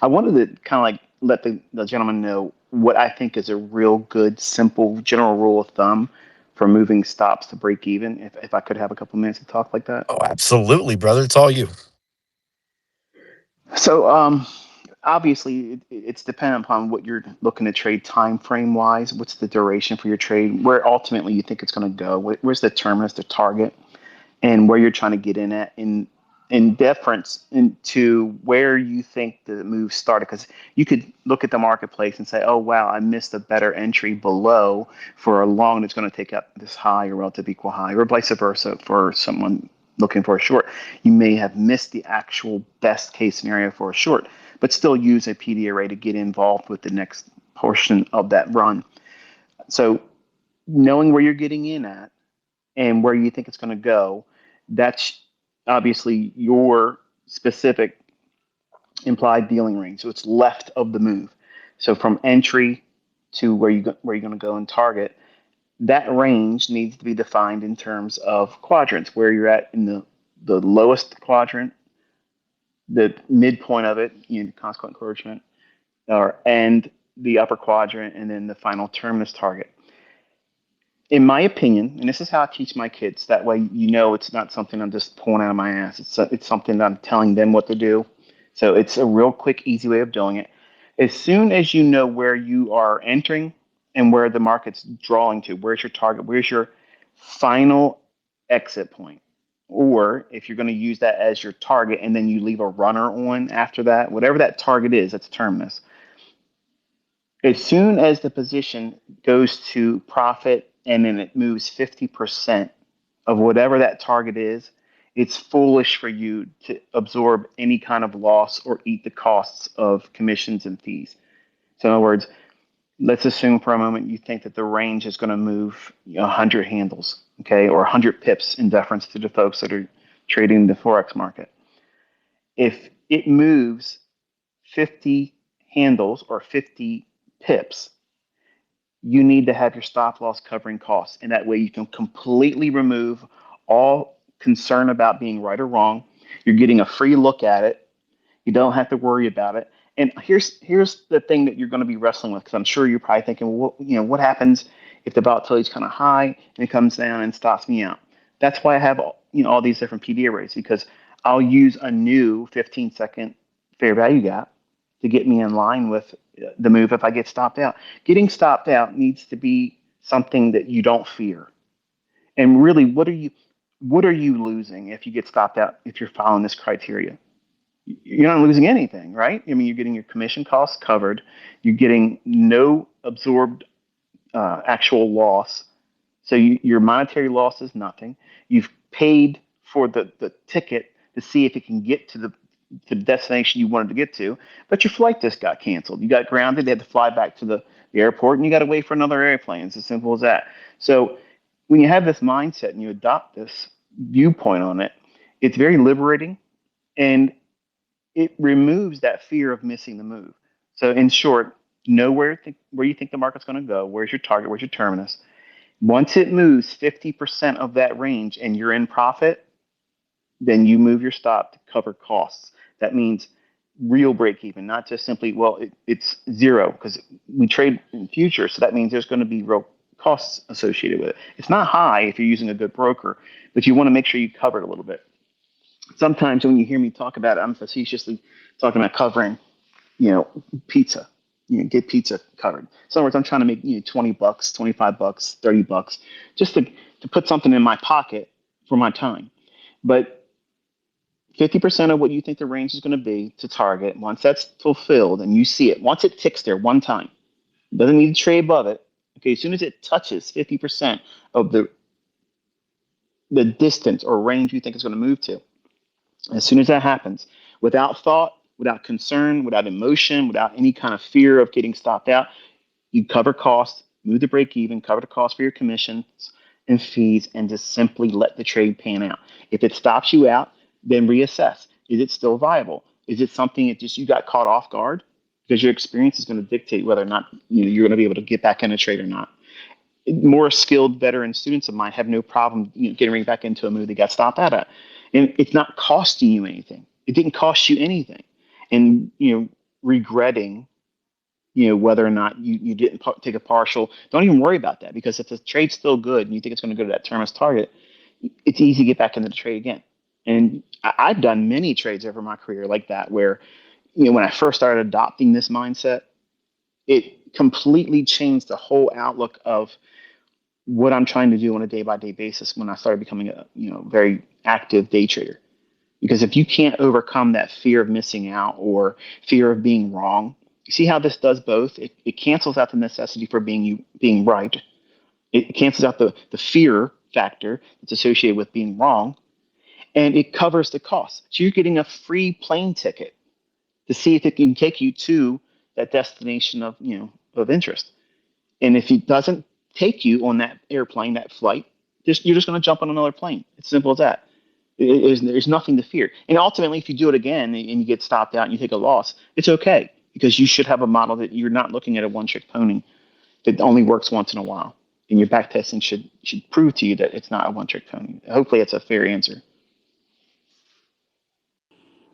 I wanted to kind of like let the gentleman know what I think is a real good, simple general rule of thumb for moving stops to break even. If I could have a couple minutes to talk like that. Oh, absolutely, brother. It's all you. So, obviously, it's dependent upon what you're looking to trade time frame wise. What's the duration for your trade? Where ultimately you think it's going to go? Where's the terminus, the target, and where you're trying to get in at in deference into where you think the move started. Because you could look at the marketplace and say, "Oh wow, I missed a better entry below for a long that's going to take up this high or relative equal high," or vice versa for someone looking for a short. You may have missed the actual best case scenario for a short, but still use a PD array to get involved with the next portion of that run. So knowing where you're getting in at and where you think it's going to go, that's obviously your specific implied dealing range. So it's left of the move. So from entry to where you're going to go and target, that range needs to be defined in terms of quadrants, where you're at in the lowest quadrant, the midpoint of it, consequent encouragement, and the upper quadrant, and then the final terminus target. In my opinion, and this is how I teach my kids, that way it's not something I'm just pulling out of my ass. It's something that I'm telling them what to do. So it's a real quick, easy way of doing it. As soon as you know where you are entering and where the market's drawing to, where's your target, where's your final exit point, or if you're going to use that as your target and then you leave a runner on after that, whatever that target is, that's terminus. As soon as the position goes to profit and then it moves 50% of whatever that target is, it's foolish for you to absorb any kind of loss or eat the costs of commissions and fees. So, in other words, let's assume for a moment you think that the range is going to move 100 handles, okay, or 100 pips in deference to the folks that are trading the Forex market. If it moves 50 handles or 50 pips, you need to have your stop loss covering costs. And that way you can completely remove all concern about being right or wrong. You're getting a free look at it. You don't have to worry about it. And here's the thing that you're going to be wrestling with, because I'm sure you're probably thinking, well, what happens if the volatility is kind of high and it comes down and stops me out? That's why I have all these different PD arrays, because I'll use a new 15-second fair value gap to get me in line with the move if I get stopped out. Getting stopped out needs to be something that you don't fear. And really, what are you losing if you get stopped out if you're following this criteria? You're not losing anything, right? I mean, you're getting your commission costs covered. You're getting no absorbed actual loss. So your monetary loss is nothing. You've paid for the ticket to see if it can get to the destination you wanted to get to, but your flight just got canceled. You got grounded. They had to fly back to the airport, and you got to wait for another airplane. It's as simple as that. So when you have this mindset and you adopt this viewpoint on it, it's very liberating, and it removes that fear of missing the move. So in short, know where you think the market's going to go. Where's your target? Where's your terminus? Once it moves 50% of that range and you're in profit, then you move your stop to cover costs. That means real break even, not just simply, well, it's zero, because we trade in futures. So that means there's going to be real costs associated with it. It's not high if you're using a good broker, but you want to make sure you cover it a little bit. Sometimes when you hear me talk about it, I'm facetiously talking about covering, you know, pizza. Get pizza covered. So in other words, I'm trying to make 20 bucks, 25 bucks, 30 bucks, just to put something in my pocket for my time. But 50% of what you think the range is going to be to target, once that's fulfilled and you see it, once it ticks there one time, doesn't need to trade above it. Okay, as soon as it touches 50% of the distance or range you think it's going to move to, as soon as that happens, without thought, without concern, without emotion, without any kind of fear of getting stopped out, you cover costs, move the break even, cover the cost for your commissions and fees, and just simply let the trade pan out. If it stops you out, then reassess. Is it still viable? Is it something that just you got caught off guard? Because your experience is going to dictate whether or not you're going to be able to get back in a trade or not. More skilled veteran students of mine have no problem getting back into a move they got stopped out at, and it's not costing you anything. It didn't cost you anything, and regretting, whether or not you didn't take a partial. Don't even worry about that, because if the trade's still good and you think it's going to go to that term as target, it's easy to get back into the trade again. And I've done many trades over my career like that, where, when I first started adopting this mindset, it completely changed the whole outlook of what I'm trying to do on a day by day basis when I started becoming a, very active day trader. Because if you can't overcome that fear of missing out or fear of being wrong, you see how this does both? It cancels out the necessity for being right. It cancels out the fear factor that's associated with being wrong, and it covers the cost. So you're getting a free plane ticket to see if it can take you to that destination of interest. And if it doesn't take you on that airplane, that flight, you're just going to jump on another plane. It's simple as that. There's nothing to fear. And ultimately, if you do it again and you get stopped out and you take a loss, it's okay, because you should have a model that you're not looking at a one-trick pony that only works once in a while. And your back testing should prove to you that it's not a one-trick pony. Hopefully, that's a fair answer.